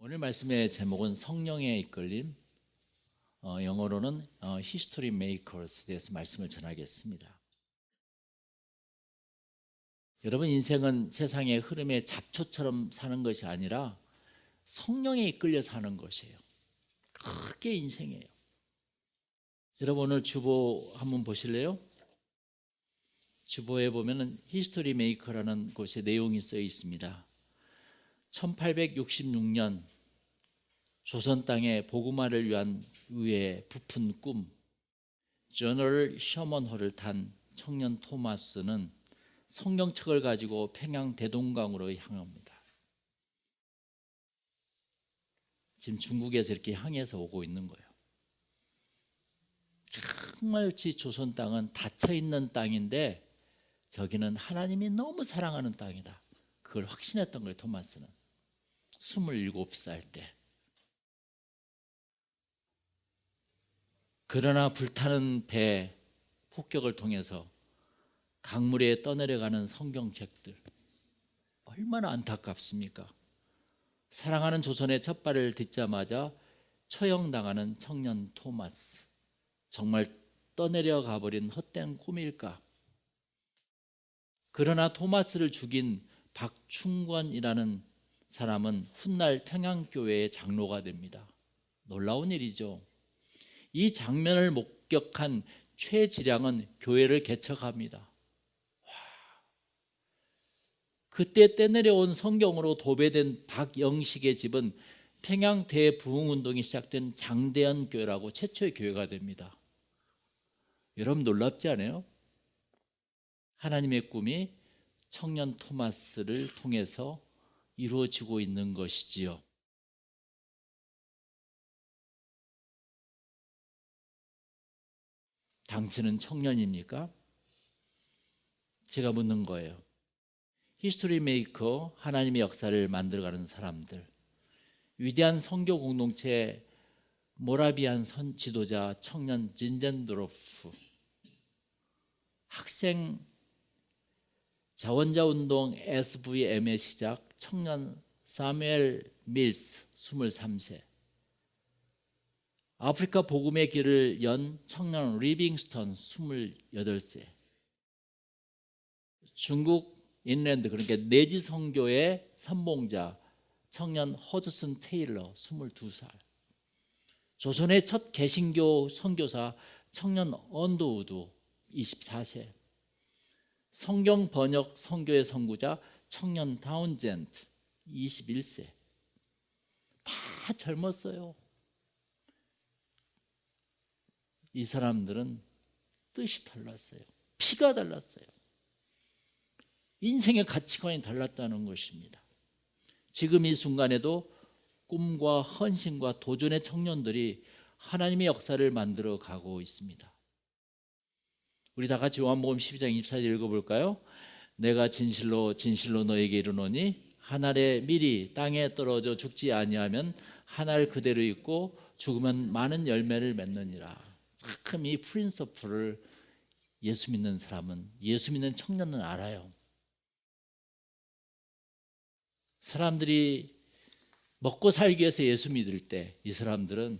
오늘 말씀의 제목은 성령의 이끌림, 영어로는 History Makers에 대해서 말씀을 전하겠습니다. 여러분, 인생은 세상의 흐름의 잡초처럼 사는 것이 아니라 성령에 이끌려 사는 것이에요. 그게 인생이에요. 여러분, 오늘 주보 한번 보실래요? 주보에 보면은 History Maker라는 곳에 내용이 써 있습니다. 1866년 조선 땅에 복음화를 위한 의회의 부푼 꿈, 저널 셔먼호를 탄 청년 토마스는 성경책을 가지고 평양 대동강으로 향합니다. 지금 중국에서 이렇게 향해서 오고 있는 거예요. 정말 조선 땅은 닫혀있는 땅인데 저기는 하나님이 너무 사랑하는 땅이다. 그걸 확신했던 거예요. 토마스는 27살 때. 그러나 불타는 배 폭격을 통해서 강물에 떠내려가는 성경책들, 얼마나 안타깝습니까? 사랑하는 조선의 첫 발을 딛자마자 처형당하는 청년 토마스, 정말 떠내려가 버린 헛된 꿈일까? 그러나 토마스를 죽인 박충권이라는 사람은 훗날 평양교회의 장로가 됩니다. 놀라운 일이죠. 이 장면을 목격한 최지량은 교회를 개척합니다. 그때 떼내려온 성경으로 도배된 박영식의 집은 평양 대부흥운동이 시작된 장대현 교회라고 최초의 교회가 됩니다. 여러분, 놀랍지 않아요? 하나님의 꿈이 청년 토마스를 통해서 이루어지고 있는 것이지요. 당신은 청년입니까? 제가 묻는 거예요. 히스토리 메이커, 하나님의 역사를 만들어가는 사람들, 위대한 선교 공동체 모라비안 지도자 청년 진젠도로프, 학생 자원자 운동 SVM의 시작 청년 사무엘 밀스 23세, 아프리카 복음의 길을 연 청년 리빙스턴 28세, 중국 인랜드, 그러니까 내지 선교의 선봉자 청년 허드슨 테일러 22살, 조선의 첫 개신교 선교사 청년 언더우드 24세, 성경 번역 선교의 선구자 청년 다운젠트 21세. 다 젊었어요. 이 사람들은 뜻이 달랐어요. 피가 달랐어요. 인생의 가치관이 달랐다는 것입니다. 지금 이 순간에도 꿈과 헌신과 도전의 청년들이 하나님의 역사를 만들어 가고 있습니다. 우리 다 같이 요한복음 12장 24절 읽어볼까요? 내가 진실로 진실로 너에게 이르노니 한 알의 밀이 땅에 떨어져 죽지 아니하면 한 알 그대로 있고 죽으면 많은 열매를 맺느니라. 참 이 프린서플을 예수 믿는 사람은, 예수 믿는 청년은 알아요. 사람들이 먹고 살기 위해서 예수 믿을 때 이 사람들은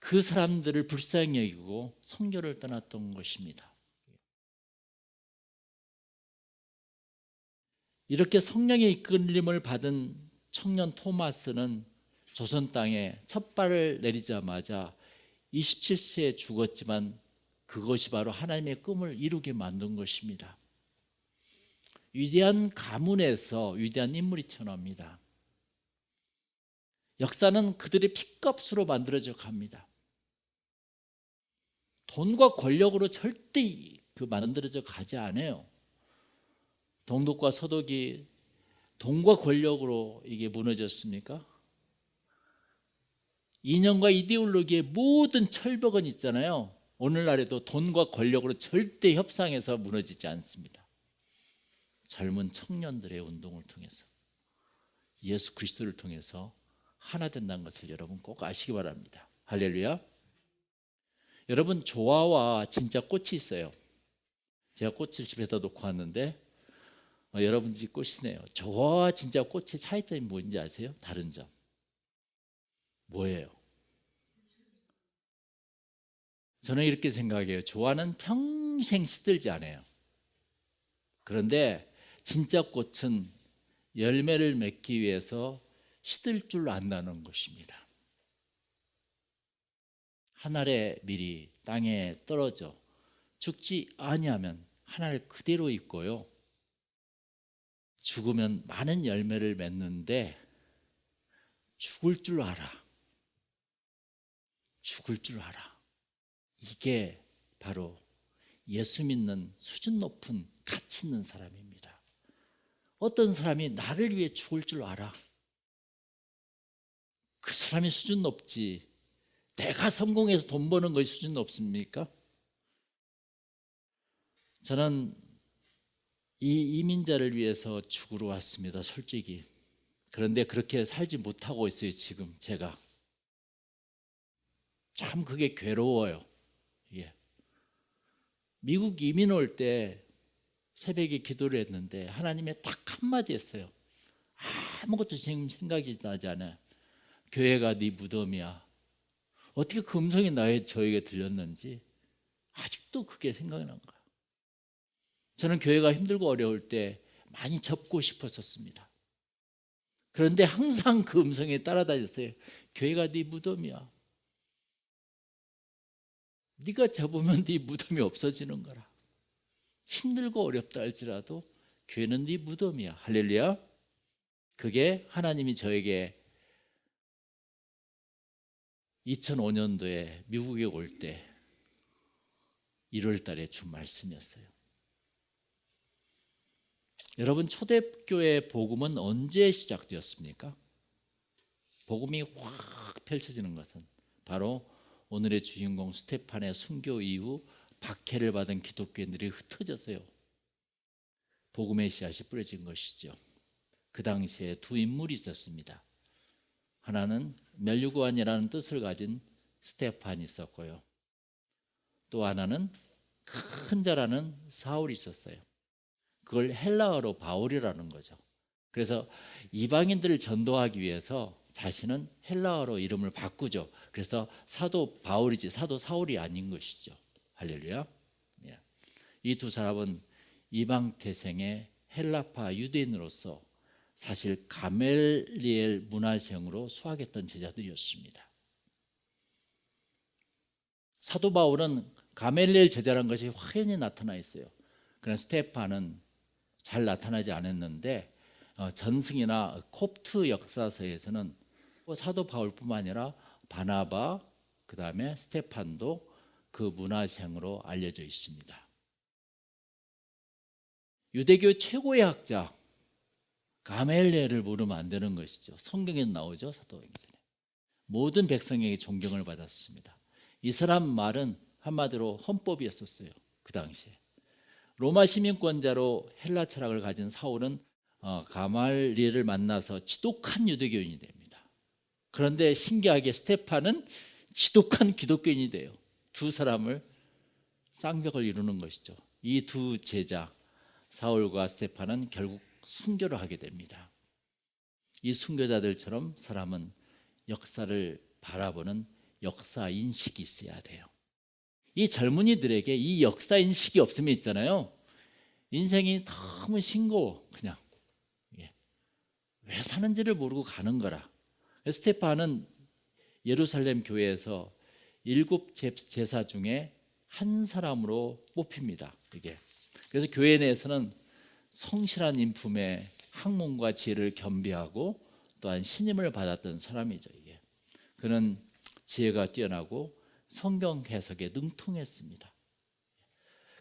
그 사람들을 불쌍히 여기고 선교를 떠났던 것입니다. 이렇게 성령의 이끌림을 받은 청년 토마스는 조선 땅에 첫 발을 내리자마자 27세에 죽었지만 그것이 바로 하나님의 꿈을 이루게 만든 것입니다. 위대한 가문에서 위대한 인물이 태어납니다. 역사는 그들의 핏값으로 만들어져 갑니다. 돈과 권력으로 절대 만들어져 가지 않아요. 동독과 서독이 돈과 권력으로 이게 무너졌습니까? 이념과 이데올로기의 모든 철벽은 있잖아요. 오늘날에도 돈과 권력으로 절대 협상해서 무너지지 않습니다. 젊은 청년들의 운동을 통해서, 예수 그리스도를 통해서 하나 된다는 것을 여러분 꼭 아시기 바랍니다. 할렐루야. 여러분, 조화와 진짜 꽃이 있어요. 제가 꽃을 집에다 놓고 왔는데 여러분들이 꽃이네요. 조화와 진짜 꽃의 차이점이 뭔지 아세요? 다른 점. 뭐예요? 저는 이렇게 생각해요. 조화는 평생 시들지 않아요. 그런데 진짜 꽃은 열매를 맺기 위해서 시들 줄 안다는 것입니다. 한 알의 밀이 땅에 떨어져 죽지 아니하면 한 알 그대로 있고요. 죽으면 많은 열매를 맺는데 죽을 줄 알아. 죽을 줄 알아. 이게 바로 예수 믿는 수준 높은 가치 있는 사람입니다. 어떤 사람이 나를 위해 죽을 줄 알아. 그 사람이 수준 높지. 내가 성공해서 돈 버는 것이 수준 높습니까? 저는 이 이민자를 위해서 죽으러 왔습니다. 솔직히. 그런데 그렇게 살지 못하고 있어요. 지금 제가. 참 그게 괴로워요. 예. 미국 이민 올 때 새벽에 기도를 했는데 하나님의 딱 한마디 했어요. 아무것도 지금 생각이 나지 않아요. 교회가 네 무덤이야. 어떻게 그 음성이 저에게 들렸는지 아직도 그게 생각이 난 거예요. 저는 교회가 힘들고 어려울 때 많이 접고 싶었었습니다. 그런데 항상 그 음성이 따라다녔어요. 교회가 네 무덤이야. 네가 접으면 네 무덤이 없어지는 거라. 힘들고 어렵다 할지라도 교회는 네 무덤이야. 할렐루야. 그게 하나님이 저에게 2005년도에 미국에 올 때 1월 달에 준 말씀이었어요. 여러분, 초대교회 복음은 언제 시작되었습니까? 복음이 확 펼쳐지는 것은 바로 오늘의 주인공 스테판의 순교 이후 박해를 받은 기독교인들이 흩어졌어요. 복음의 씨앗이 뿌려진 것이죠. 그 당시에 두 인물이 있었습니다. 하나는 멸류관이라는 뜻을 가진 스테판이 있었고요. 또 하나는 큰 자라는 사울이 있었어요. 그걸 헬라어로 바울이라는 거죠. 그래서 이방인들을 전도하기 위해서 자신은 헬라어로 이름을 바꾸죠. 그래서 사도 바울이지 사도 사울이 아닌 것이죠. 할렐루야. 이 두 사람은 이방 태생의 헬라파 유대인으로서 사실 가멜리엘 문화생으로 수학했던 제자들이었습니다. 사도 바울은 가멜리엘 제자라는 것이 확연히 나타나 있어요. 그러나 스테판은 잘 나타나지 않았는데 전승이나 콥트 역사서에서는 사도 바울뿐만 아니라 바나바, 그 다음에 스테판도 그 문화생으로 알려져 있습니다. 유대교 최고의 학자 가멜리엘을 모르면 안 되는 것이죠. 성경에 나오죠. 사도행전에. 모든 백성에게 존경을 받았습니다. 이 사람 말은 한마디로 헌법이었었어요. 그 당시에. 로마 시민권자로 헬라 철학을 가진 사울은 가말리엘을 만나서 지독한 유대교인이 됩니다. 그런데 신기하게 스테판은 지독한 기독교인이 돼요. 두 사람을 쌍벽을 이루는 것이죠. 이 두 제자 사울과 스테판은 결국 순교를 하게 됩니다. 이 순교자들처럼 사람은 역사를 바라보는 역사 인식이 있어야 돼요. 이 젊은이들에게 이 역사 인식이 없으면 있잖아요. 인생이 너무 싱거워. 그냥 왜 사는지를 모르고 가는 거라. 스테판은 예루살렘 교회에서 7 제사 중에 한 사람으로 뽑힙니다. 이게. 그래서 교회 내에서는 성실한 인품에 학문과 지혜를 겸비하고 또한 신임을 받았던 사람이죠. 이게. 그는 지혜가 뛰어나고 성경 해석에 능통했습니다.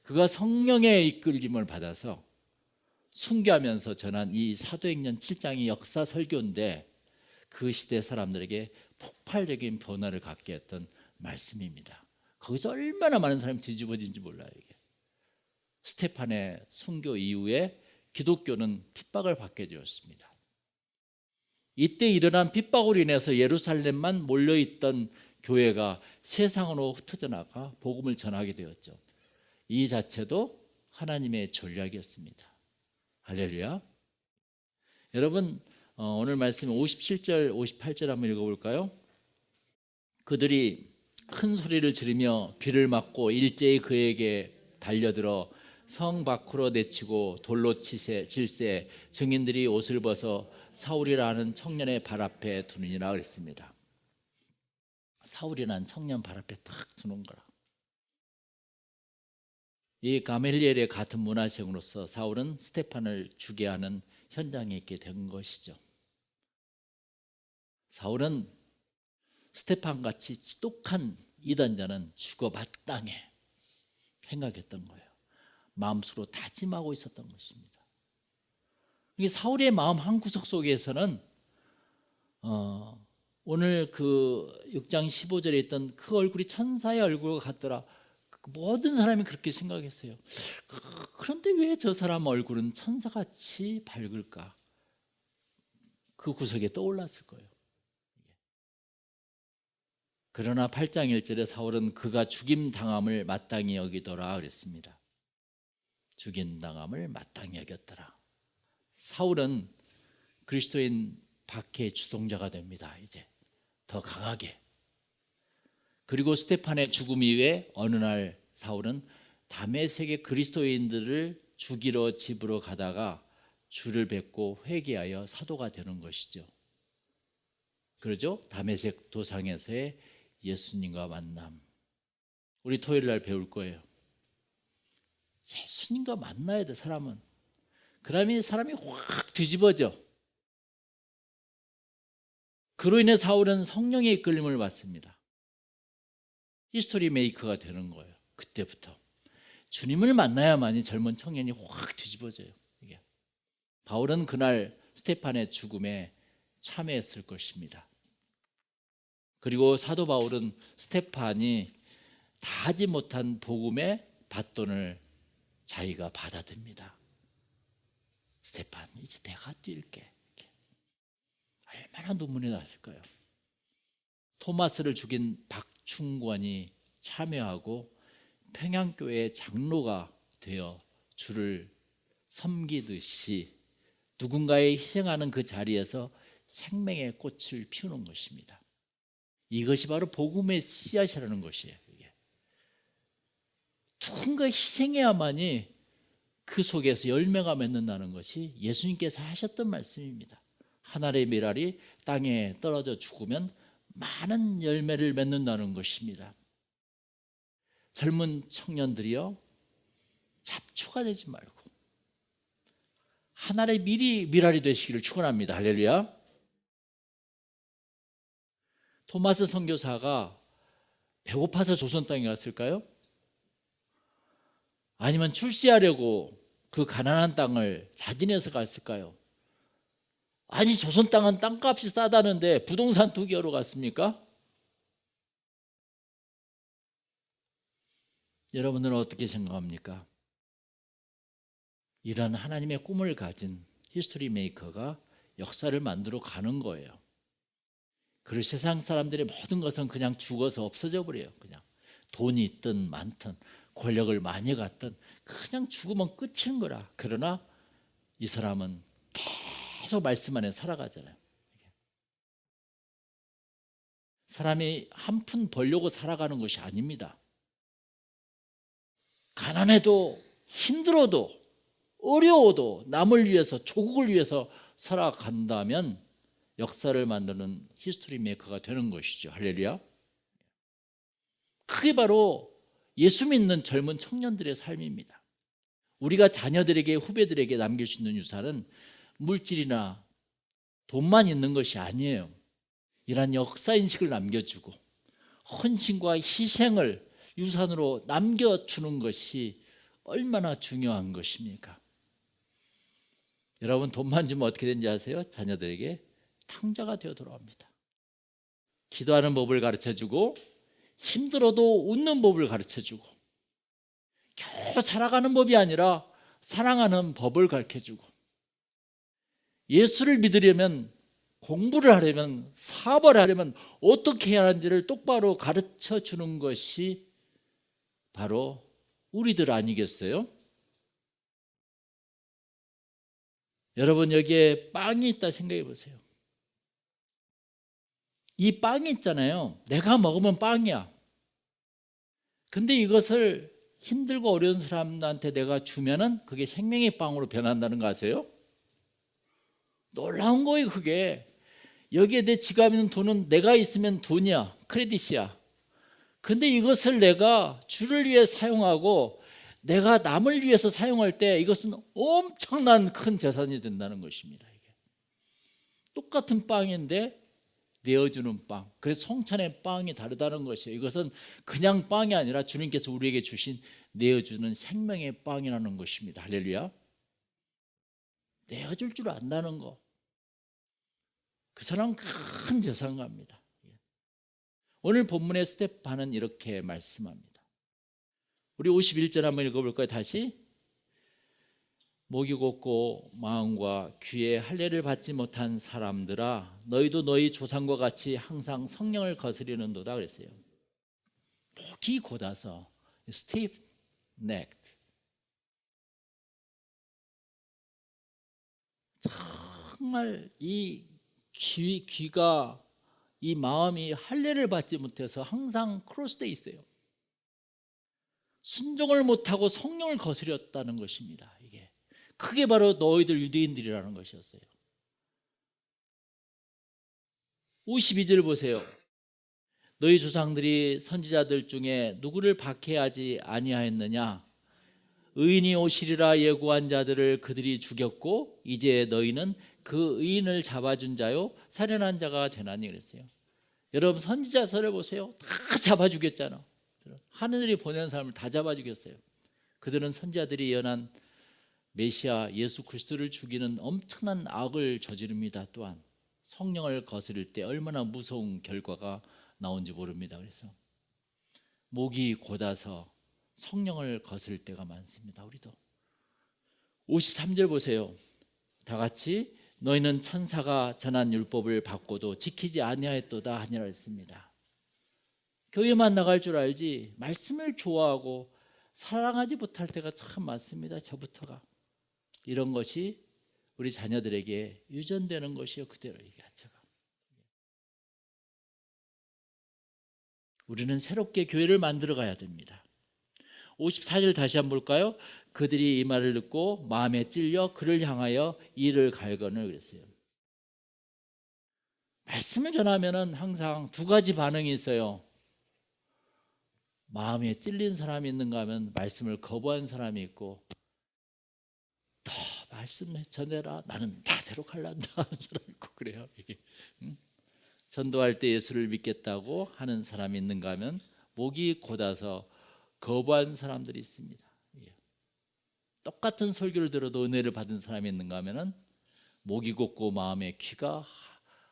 그가 성령의 이끌림을 받아서 순교하면서 전한 이 사도행전 7장이 역사 설교인데 그 시대 사람들에게 폭발적인 변화를 갖게 했던 말씀입니다. 거기서 얼마나 많은 사람이 뒤집어진지 몰라요. 이게. 스테판의 순교 이후에 기독교는 핍박을 받게 되었습니다. 이때 일어난 핍박으로 인해서 예루살렘만 몰려있던 교회가 세상으로 흩어져 나가 복음을 전하게 되었죠. 이 자체도 하나님의 전략이었습니다. 할렐루야. 여러분, 오늘 말씀 57절 58절 한번 읽어볼까요? 그들이 큰 소리를 지르며 비를 맞고 일제히 그에게 달려들어 성 밖으로 내치고 돌로 질세 증인들이 옷을 벗어 사울이라는 청년의 발 앞에 두느니라 그랬습니다. 사울이라는 청년 발 앞에 탁 두는 거라. 이 가멜리엘의 같은 문화생으로서 사울은 스테판을 죽게 하는 현장에 있게 된 것이죠. 사울은 스테판같이 지독한 이단자는 죽어 마땅해 생각했던 거예요. 마음속으로 다짐하고 있었던 것입니다. 사울의 마음 한구석 속에서는 오늘 그 6장 15절에 있던 그 얼굴이 천사의 얼굴과 같더라. 모든 사람이 그렇게 생각했어요. 그런데 왜 저 사람 얼굴은 천사같이 밝을까? 그 구석에 떠올랐을 거예요. 그러나 8장 1절에 사울은 그가 죽임당함을 마땅히 여기더라 그랬습니다. 죽임당함을 마땅히 여겼더라. 사울은 그리스도인 박해의 주동자가 됩니다. 이제 더 강하게. 그리고 스테판의 죽음 이후에 어느 날 사울은 다메섹의 그리스도인들을 죽이러 집으로 가다가 주를 뵙고 회개하여 사도가 되는 것이죠. 그러죠? 다메섹 도상에서의 예수님과 만남. 우리 토요일 날 배울 거예요. 예수님과 만나야 돼, 사람은. 그러면 사람이 확 뒤집어져. 그로 인해 사울은 성령의 이끌림을 받습니다. 히스토리 메이커가 되는 거예요. 그때부터. 주님을 만나야만이 젊은 청년이 확 뒤집어져요. 이게. 바울은 그날 스테판의 죽음에 참여했을 것입니다. 그리고 사도 바울은 스테판이 다 하지 못한 복음의 밧돈을 자기가 받아듭니다. 스테판, 이제 내가 뛸게. 이렇게. 얼마나 눈물이 났을까요? 토마스를 죽인 박충관이 참여하고 평양교회 장로가 되어 주를 섬기듯이 누군가의 희생하는 그 자리에서 생명의 꽃을 피우는 것입니다. 이것이 바로 복음의 씨앗이라는 것이에요. 누군가 희생해야만이 그 속에서 열매가 맺는다는 것이 예수님께서 하셨던 말씀입니다. 하늘의 밀알이 땅에 떨어져 죽으면 많은 열매를 맺는다는 것입니다. 젊은 청년들이요, 잡초가 되지 말고 하늘의 밀알이 되시기를 축원합니다. 할렐루야. 토마스 선교사가 배고파서 조선 땅에 갔을까요? 아니면 출세하려고 그 가난한 땅을 자진해서 갔을까요? 아니, 조선 땅은 땅값이 싸다는데 부동산 투기하러 갔습니까? 여러분들은 어떻게 생각합니까? 이런 하나님의 꿈을 가진 히스토리 메이커가 역사를 만들어 가는 거예요. 그리고 세상 사람들의 모든 것은 그냥 죽어서 없어져 버려요. 그냥 돈이 있든 많든 권력을 많이 갖든 그냥 죽으면 끝인 거라. 그러나 이 사람은 계속 말씀 안에 살아가잖아요. 사람이 한 푼 벌려고 살아가는 것이 아닙니다. 가난해도 힘들어도 어려워도 남을 위해서 조국을 위해서 살아간다면 역사를 만드는 히스토리 메이커가 되는 것이죠. 할렐루야. 그게 바로 예수 믿는 젊은 청년들의 삶입니다. 우리가 자녀들에게 후배들에게 남길 수 있는 유산은 물질이나 돈만 있는 것이 아니에요. 이러한 역사인식을 남겨주고 헌신과 희생을 유산으로 남겨주는 것이 얼마나 중요한 것입니까? 여러분, 돈만 주면 어떻게 되는지 아세요? 자녀들에게 탕자가 되어 돌아옵니다. 기도하는 법을 가르쳐주고 힘들어도 웃는 법을 가르쳐주고 겨우 살아가는 법이 아니라 사랑하는 법을 가르쳐주고 예수를 믿으려면 공부를 하려면 사업을 하려면 어떻게 해야 하는지를 똑바로 가르쳐주는 것이 바로 우리들 아니겠어요? 여러분, 여기에 빵이 있다 생각해 보세요. 이 빵이 있잖아요. 내가 먹으면 빵이야. 근데 이것을 힘들고 어려운 사람들한테 내가 주면은 그게 생명의 빵으로 변한다는 거 아세요? 놀라운 거예요, 그게. 여기에 내 지갑에 있는 돈은 내가 있으면 돈이야, 크레딧이야. 근데 이것을 내가 주를 위해 사용하고 내가 남을 위해서 사용할 때 이것은 엄청난 큰 재산이 된다는 것입니다. 이게. 똑같은 빵인데 내어주는 빵. 그래서 성찬의 빵이 다르다는 것이에요. 이것은 그냥 빵이 아니라 주님께서 우리에게 주신 내어주는 생명의 빵이라는 것입니다. 할렐루야. 내어줄 줄 안다는 거. 그 사람은 큰 재산가입니다. 오늘 본문의 스데판은 이렇게 말씀합니다. 우리 51절 한번 읽어볼까요? 다시. 목이 곧고 마음과 귀에 할례를 받지 못한 사람들아, 너희도 너희 조상과 같이 항상 성령을 거스리는도다 그랬어요. 목이 곧아서 stiff necked, 정말 이 귀가 이 마음이 할례를 받지 못해서 항상 크로스돼 있어요. 순종을 못하고 성령을 거스렸다는 것입니다. 이게 그게 바로 너희들 유대인들이라는 것이었어요. 52절 보세요. 너희 조상들이 선지자들 중에 누구를 박해하지 아니하였느냐? 의인이 오시리라 예고한 자들을 그들이 죽였고 이제 너희는 그 의인을 잡아준 자요 살인한 자가 되나니 그랬어요. 여러분 선지자서를 보세요. 다 잡아 죽였잖아. 하늘이 보낸 사람을 다 잡아 죽였어요. 그들은 선지자들이 예언한 메시아 예수 그리스도를 죽이는 엄청난 악을 저지릅니다. 또한 성령을 거스릴 때 얼마나 무서운 결과가 나온지 모릅니다. 그래서 목이 곧아서 성령을 거스릴 때가 많습니다. 우리도 53절 보세요. 다 같이 너희는 천사가 전한 율법을 받고도 지키지 아니하였도다 하니라 했습니다. 교회만 나갈 줄 알지 말씀을 좋아하고 사랑하지 못할 때가 참 많습니다. 저부터가. 이런 것이 우리 자녀들에게 유전되는 것이요. 그대로 이게 자체가. 우리는 새롭게 교회를 만들어 가야 됩니다. 54절 다시 한번 볼까요? 그들이 이 말을 듣고 마음에 찔려 그를 향하여 이를 갈거늘 그랬어요. 말씀을 전하면은 항상 두 가지 반응이 있어요. 마음에 찔린 사람이 있는가 하면 말씀을 거부한 사람이 있고, 너 말씀 전해라 나는 나대로 갈란다 하는 사람이 있고 그래요. 이게 전도할 때 예수를 믿겠다고 하는 사람이 있는가 하면 목이 곧아서 거부한 사람들이 있습니다. 똑같은 설교를 들어도 은혜를 받은 사람이 있는가 하면은 목이 곧고 마음의 귀가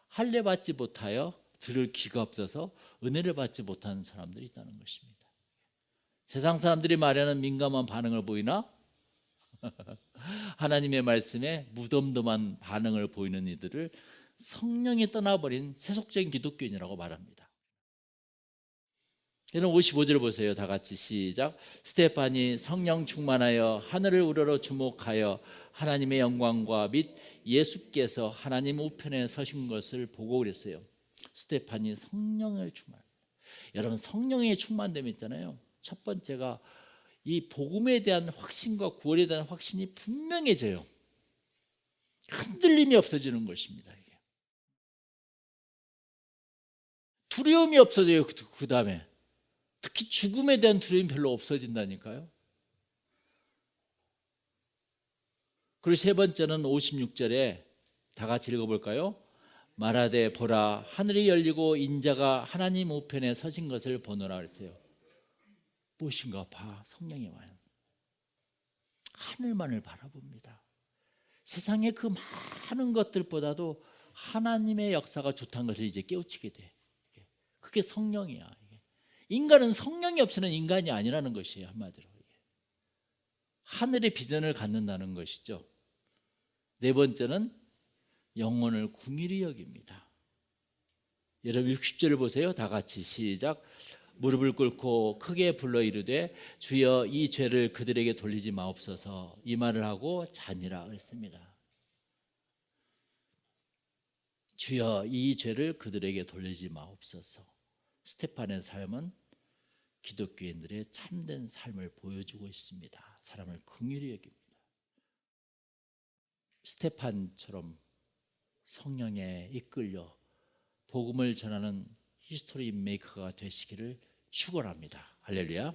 할례 받지 못하여 들을 귀가 없어서 은혜를 받지 못하는 사람들이 있다는 것입니다. 세상 사람들이 말하는 민감한 반응을 보이나 하나님의 말씀에 무덤덤한 반응을 보이는 이들을 성령이 떠나버린 세속적인 기독교인이라고 말합니다. 여러분 55절 보세요. 다 같이 시작. 스데판이 성령 충만하여 하늘을 우러러 주목하여 하나님의 영광과 및 예수께서 하나님 우편에 서신 것을 보고 그랬어요. 스데판이 성령을 충만합니다. 여러분 성령의 충만됨이 있잖아요. 첫 번째가 이 복음에 대한 확신과 구원에 대한 확신이 분명해져요. 흔들림이 없어지는 것입니다. 이게. 두려움이 없어져요. 그 다음에 특히 죽음에 대한 두려움이 별로 없어진다니까요. 그리고 세 번째는 56절에 다 같이 읽어볼까요? 말하되 보라 하늘이 열리고 인자가 하나님 우편에 서신 것을 보노라 그랬어요. 무엇인가 봐. 성령이 와요. 하늘만을 바라봅니다. 세상의 그 많은 것들보다도 하나님의 역사가 좋다는 것을 이제 깨우치게 돼. 그게 성령이야. 인간은 성령이 없이는 인간이 아니라는 것이에요. 한마디로 하늘의 비전을 갖는다는 것이죠. 네 번째는 영혼을 궁일이 여깁니다. 여러분 60절을 보세요. 다 같이 시작. 무릎을 꿇고 크게 불러 이르되 주여 이 죄를 그들에게 돌리지 마옵소서 이 말을 하고 자니라 그랬습니다. 주여 이 죄를 그들에게 돌리지 마옵소서. 스테판의 삶은 기독교인들의 참된 삶을 보여주고 있습니다. 사람을 긍휼히 여깁니다. 스테판처럼 성령에 이끌려 복음을 전하는 히스토리 메이커가 되시기를 축원합니다. 할렐루야.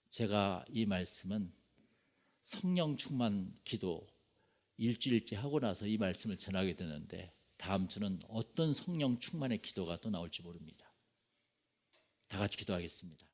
제가 이 말씀은 성령 충만 기도 일주일째 하고 나서 이 말씀을 전하게 되는데 다음 주는 어떤 성령 충만의 기도가 또 나올지 모릅니다. 다 같이 기도하겠습니다.